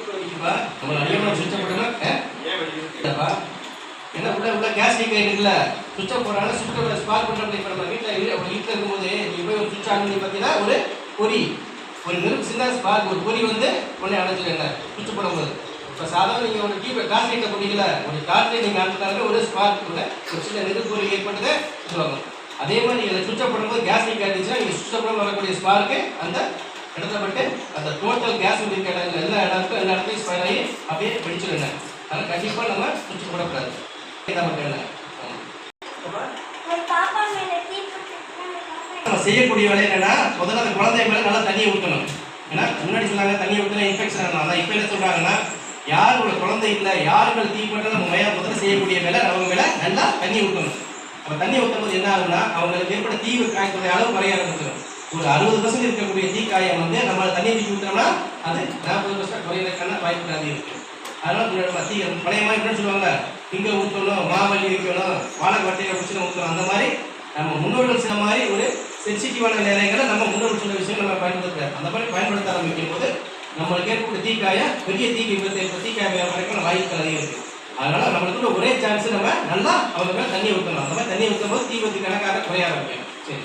நம்ம அதிகமாக சுவிட்சை போட்டோம்னா ஏன்னா உள்ள கேஸ் லீக் ஆகிட்டுல சுவிட்சை போடுறாங்க சுவிட்சோட ஸ்பார்க் பண்ணுறோம். இப்போ நம்ம வீட்டில் இருக்கும்போது நீங்கள் போய் ஒரு சுவிட்ச் ஆன் பண்ணி பார்த்தீங்கன்னா ஒரு பொறி ஒரு நெருப்பு சின்ன ஸ்பார்க் ஒரு பொறி வந்து உடனே அடைச்சிடுங்க சுவிட்ச் போடும்போது. இப்போ சாதாரண நீங்கள் ஒரு டியூப் டார்ச் லைட்டை போட்டீங்களா ஒரு டார்ச் லைட் நீங்கள் ஆன் பண்ணாலே ஒரு ஸ்பார்க் கூட ஒரு சின்ன நெருப்பு பொறி ஏற்பட்டதை சொல்லுவாங்க. அதே மாதிரி நீங்கள் சுவிட்சை போடும்போது கேஸ் லீக் ஆகிடுச்சுன்னா நீங்கள் சுவிட்சை போட வரக்கூடிய ஸ்பார்க்கு அந்த இடத்துல பட்டு அந்த டோட்டல் கேஸ் இருக்க இடங்கள் எல்லா இடத்துலையும் ஸ்பைர் ஆகி அப்படியே வெடிச்சிடுங்க. அதனால் கண்டிப்பாக நம்ம சுவிட்ச் போடக்கூடாது. நம்ம செய்யக்கூடிய வேலை என்னன்னா முதல்ல அந்த குழந்தை மேலே நல்லா தண்ணியை ஊற்றணும். ஏன்னா முன்னாடி சொன்னாங்க தண்ணியை ஊற்றினா இன்ஃபெக்ஷன் ஆகணும். அதான் இப்போ என்ன சொல்கிறாங்கன்னா யாரோட குழந்தை இல்லை யாருங்கள் தீப்பட்ட நம்ம முதல்ல செய்யக்கூடிய வேலை அவங்க மேலே நல்லா தண்ணி ஊற்றணும். அப்போ தண்ணி ஊற்றும் போது என்ன ஆகுதுன்னா அவங்களுக்கு ஏற்பட தீ காயக்கூடிய அளவு குறைய ஆரம்பிச்சிடும். ஒரு 60% இருக்கக்கூடிய தீக்காயம் வந்து நம்ம தண்ணியை தூக்கி ஊற்றினோம்னா அது 40% குறையிறதுக்கான வாய்ப்பு அதிகம் இருக்குது. அதனால தீ பழைய மாதிரி என்ன சொல்லுவாங்க இங்கே ஊற்றணும் மாவள்ளி வைக்கணும் வாழை வட்டையை பிடிச்சி ஊற்றணும். அந்த மாதிரி நம்ம முன்னோர்கள் சொன்ன மாதிரி ஒரு சென்சிட்டிவான நிலைகளை நம்ம முன்னோர்கள் சொன்ன விஷயம் நம்ம பயன்படுத்த அந்த மாதிரி பயன்படுத்த ஆரம்பிக்கும் போது நம்மளுக்கு ஏற்பட்ட தீக்காயம் பெரிய தீக்காயம் வரைக்கும் வாய்ப்புகள் அதிகம் இருக்குது. அதனால நம்மளுக்கு ஒரே சான்ஸ் நம்ம நல்லா அவங்க மேலே தண்ணி ஊற்றணும். அந்த மாதிரி தண்ணி ஊற்றும் போது தீ பற்றி கணக்காக குறைய ஆரம்பிக்கணும். சரி.